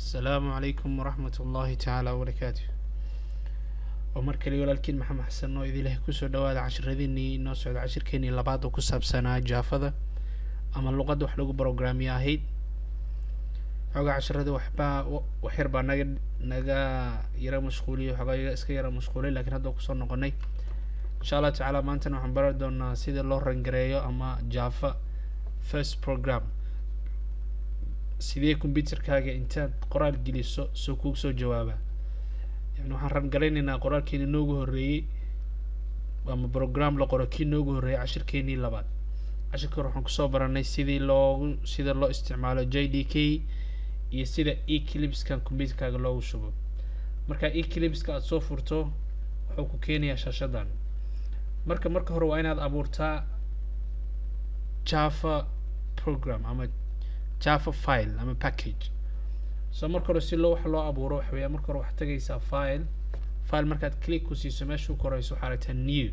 السلام عليكم ورحمة الله تعالى وبركاته. ومركا لي ولالكين محمد حسن oo idin leh ku soo dhawaada casharadiinii inoo socda cashirkeenii labaad oo ku saabsanaa jaafada ama luqadda wax lagu programmiyo ahayd. xogaa casharada wax yar baa naga yara mashquuliyay, xogaa iska yara mashquulay, laakiin hadda ku soo noqonay insha Allah tacaala. maantana waxaan baran doonaa sida loo rangareeyo ama Java first program, sidee computerkaaga intaad qoraal geliso soo kugu soo jawaaba. يعني waxaan rangareynaynaa qoraalkeeni noogu horeeyay ama program la qoro kii noogu horeeyay cashirkeenii labaad. cashirka waxaan kusoo baranay sida loo isticmaalo JDK iyo sida Eclipse kan computerkaaga loogu shubo. marka Eclipse ka aad soo furto wuxuu ku keenayaa shaashadan. marka hore waa inaad abuurtaa Java program ama Java file ama package. so marka hore si wax loo abuuro waxa weeye marka hore waxaad tagaysaa file markaad click ku siiso meesha ku korayso waxaad rabtaa new.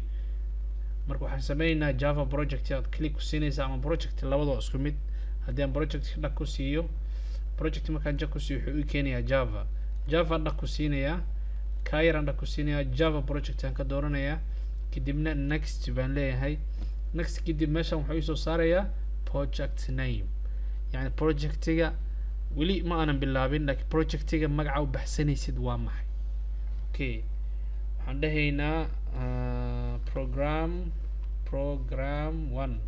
marka waxaan sameeynaa Java project aad click ku siinaysaa ama project labadoo isku mid. haddii aan project dhag ku siiyo, project markaan jag ku siiyo wuxuu ii keenayaa Java dhag ku siinayaa, kaayaran dhag ku siinayaa, Java project aan ka dooranayaa, kadibna next baan leeyahay. next kadib meeshan wuxuu ii soo saarayaa project name, yani projectiga weli ma aanan bilaabin laakiin projectiga magaca u baxsanaysid waa maxay. okay waxaan dhahaynaa program 1,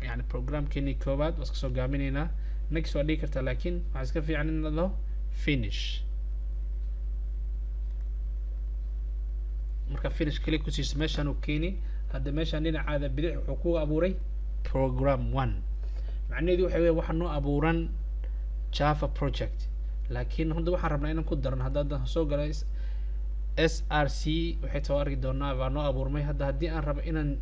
yani programkeeni koowaad waa iska soo gaaminaynaa. next waa dhigi kartaa laakiin waxaa iska fiican in la finish. marka finish click ku siiso meeshaan uu keeni. hadda meeshaan dhinacaada bidix wuxuu ku abuuray program 1, macnaheedu waxa weeye waxaa noo abuuran Java project. laakiin hadda waxaan rabnaa inaan ku darno. hadda soo galay src waxay soo arki doonaa baa noo abuurmay. hadda haddii aan rabo inaan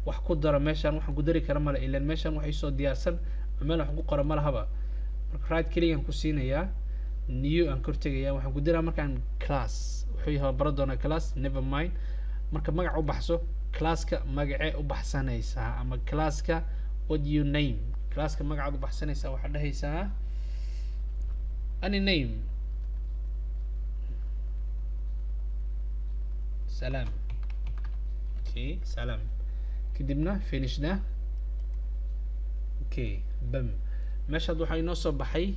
wax ku daro meeshaan waxaan ku dari kara male, ilaan meeshaan waxay soo diyaarsan meel wax ku qoro ma lahaba. marka right click aan ku siinayaa, new aan kor tegayaa, waxaan ku diraa markaan class wuxuu yahay baro doonaa class never mind. marka magac u baxso classka magacee u baxsanaysaa ama classka what you name. classka magacaad u baxsanaysaa waxaad dhahaysaa any name salam. okay salam kadibna finishna. okay bam meeshaad waxaa inoo soo baxay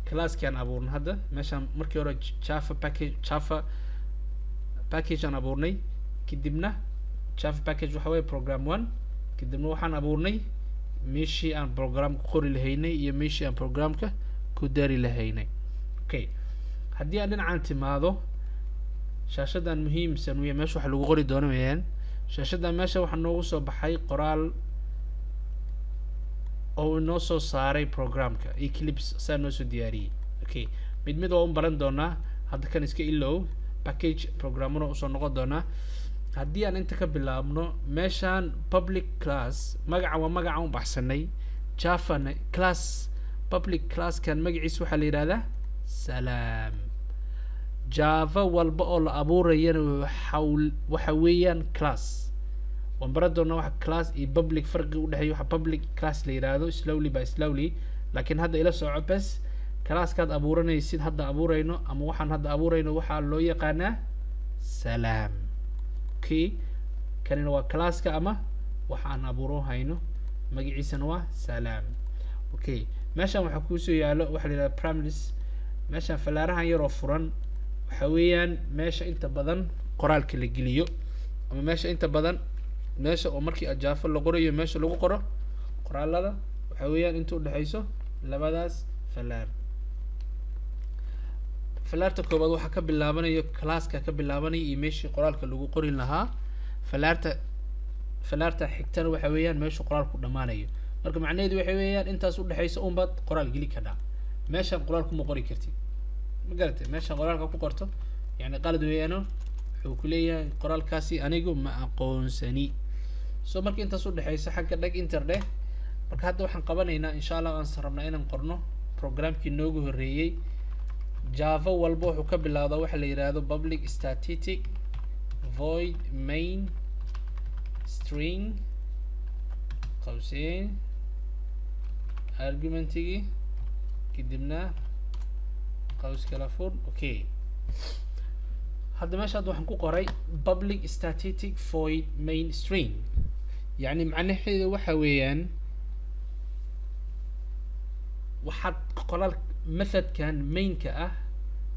classki aan abuurnay. hadda meeshaan markii hore Java package aan abuurnay, kadibna Java package waxa weeye program 1, kadibna waxaan abuurnay meeshii aan programka qori lahaynay iyo meeshii aan programka ku dari lahaynay. okay haddii aan dhinacaan timaado shaashadan muhiimsan weeye meesha wax lagu qori doono weeyaan. shaashadan meesha waxaa noogu soo baxay qoraal oo inoo soo saaray programka Eclipse saa noo soo diyaariyey. okay mid waa u baran doonaa. hadda kan iska ilow package programmuna usoo noqon doonaa. haddii aan inta ka bilaabno meeshaan public class magaca waa magaca u baxsanay. Java class public class kan magaciisa waxaa la yidhahdaa salam. Java walba oo la abuurayana waxa weeyaan class. waan baran doonaa waxa class iyo public farqi u dhexeeyo. waxa public class la yidhaahdo slowly by slowly, laakiin hadda ila soco bes. classkaad abuuranaysid hadda abuurayno ama waxaan hadda abuurayno waxaa loo yaqaanaa salam. okay kanina waa classka ama waxaan abuuro hayno magaciisana waa salam. okay meeshaan waxaa kuusoo yaalo waxaa la yidhahdaa primaries. meeshaan falaarahan yaroo furan waxa weeyaan meesha inta badan qoraalka la geliyo ama meesha inta badan meesha oo markii Java la qorayo meesha lagu qoro qoraalada waxa weeyaan inta u dhaxayso labadaas falaar. falaarta koobaad waxaa ka bilaabanayo classka ka bilaabanayo iyo meeshii qoraalka lagu qori lahaa. falaarta xigtana waxa weeyaan meesha qoraalku dhamaanayo. marka macnaheedu waxa weeyaan intaas u dhaxayso unbaad qoraal geli kartaa. meeshaan qoraalku ma qori kartid, ma garatay? meeshaan qoraalka ku qorto yani qalad weeyaano wuxuu ku leeyahay qoraalkaasi anigu ma aqoonsani. so marka intaas u dhaxayso xagga dhag enter dheh. marka hadda waxaan qabanaynaa insha Allah aan rabnaa inaan qorno programkii noogu horeeyay. Java walba wuxuu ka bilaawdaa waxa la yiraahdo public static void main string qawseen argumentigii كدبنا قوس كلا فور اوكي هذا ماشي هذا وحنكو قري public static void main string يعني معناه waxa weeyaan waxaad qoraal methodkan mainka ah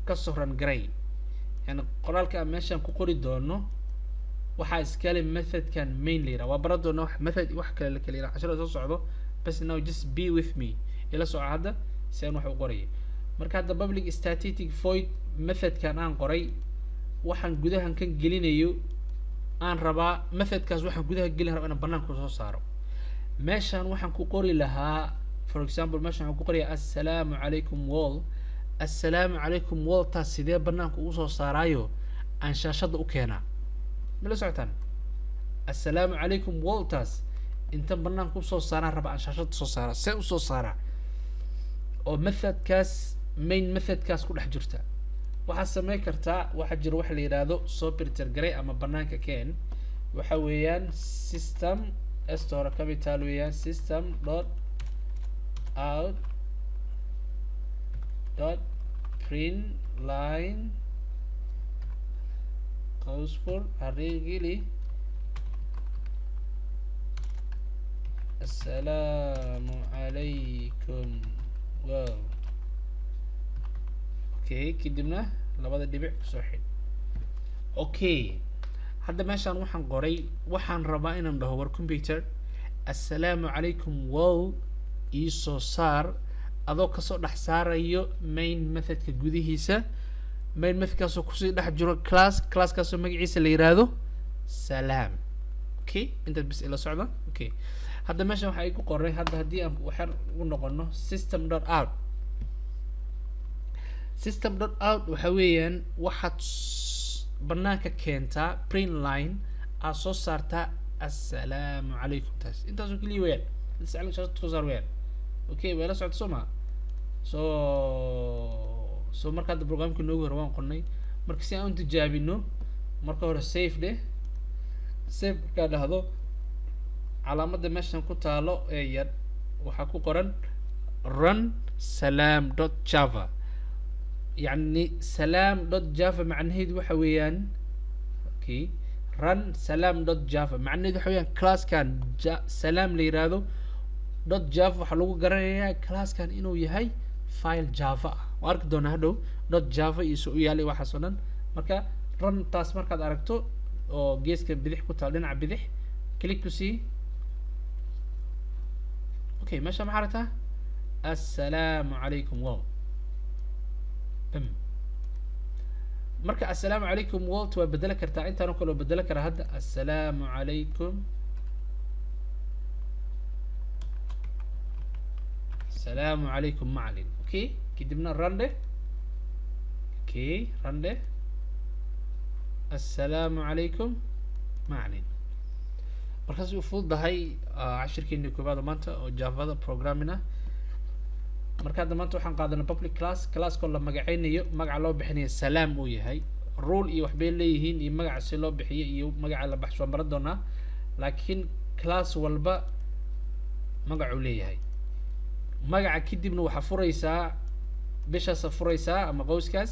ka soo ran garay yani qoraalka meeshan ku qori doono waxa iskale methodkan main leeyahay waa bara doono wax method wax kale la kala yiraahdo cashar soo socdo bas now just be with me ila soo hada si aan wax u qoray marka hada public static void methodkan aan qoray waxaan gudahan kan gelinayo aan rabaa methodkaas waxaan gudaha gelin rabaa inaan banaanka soo saaro meeshan waxaan ku qori lahaa for example meeshan waxaan ku qoriyaa assalaamu calaykum wall assalaamu calaykum wall taas sidee banaanka ugu soo saaraayo aan shaashada u keenaa mala socotaan assalaamu calaykum wall taas inta banaanka u soo saaraan rabaa aan shaashada soo saara see u soo saara oo methodkaas main methodkaas ku dhex jirta waxaad samayn kartaa waxa jira wax la yiraahdo soo printer garay ama banaanka keen waxa weeyaan system store capital weeyaan system dot out dot print line goes for array assalamu alaykum wow okay كدبنا labada dhibic soo xid okay hadda meeshan waxaan qoray waxaan rabaa inaan dhaho war computer assalaamu calaykum wow ii soo saar adoo ka soo dhex saarayo main methodka gudihiisa main methodkaas oo ku sii dhex jiro class kaas oo magaciisa la yiraahdo salaam okay inta bis ila socda okay hadda meeshan waxa ay ku qoray hadda hadii aan waxaan u noqono system.out system.out waxa weeyaan waxaad banaanka keentaa print line aad soo saartaa assalaamu calaykum taas intaas oo kaliya weeyaan assalaamu calaykum soo saar weeyaan okay wala socod soma so marka hadda programka noogu hore waan qornay marka si aan u tijaabino marka hore save dheh save ka dhahdo calaamada meeshan ku taalo ee yar waxa ku qoran run salam.java يعني salam.java معناه waxa weeyaan okay run salam.java معناه waxa weeyaan class kan salam la yiraahdo .java waxa lagu garanayaa class kan inuu yahay file java waa arki doonaa hadhow .java iyo soo yaali waxa soo dhan marka run taas markaad aragto oo geeska bidix ku taal dhinaca bidix click to see okay meesha ma aragtaa assalaamu calaykum wow marka assalaamu calaykum walt waa bedela kartaa intaan oo kale bedela karaa hadda assalaamu calaykum assalaamu calaykum macalin okay kadibna rande okay rande assalaamu calaykum macalin markaas uu fududahay cashirkeena koobaad maanta oo javada programming ah marka hadda maanta waxaan qaadanay public class ko la magaceynayo magaca loo bixinayo salaam uu yahay rule iyo waxbay leeyihiin iyo magaca si loo bixiyo iyo magaca la baxsho maran doonaa laakiin class walba magac uu leeyahay magaca kadibna waxa furaysaa bishaas furaysaa ama qowskaas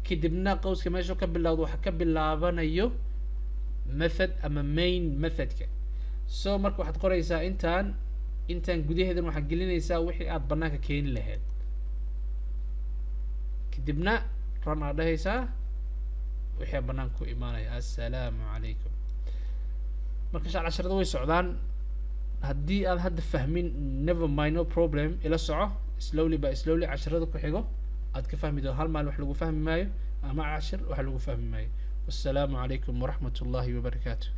kadibna qowska meesha ka bilowdo waxa ka bilaabanayo method ama main methodka so marka waxaad qoraysaa intaan gudaheedan waxaad gelinaysaa wixii aad banaanka keeni lahayd kadibna run aad dhahaysaa wixii banaanka ku imaanaya assalaamu calaykum marka casharada way socdaan haddii aad hadda fahmin never mind no problem ila soco slowly by slowly casharada ku xigo aad ka fahmi doon hal maalin wax lagu fahmi maayo ama cashir wax lagu fahmi maayo wassalaamu calaykum waraxmatullaahi wabarakaatuh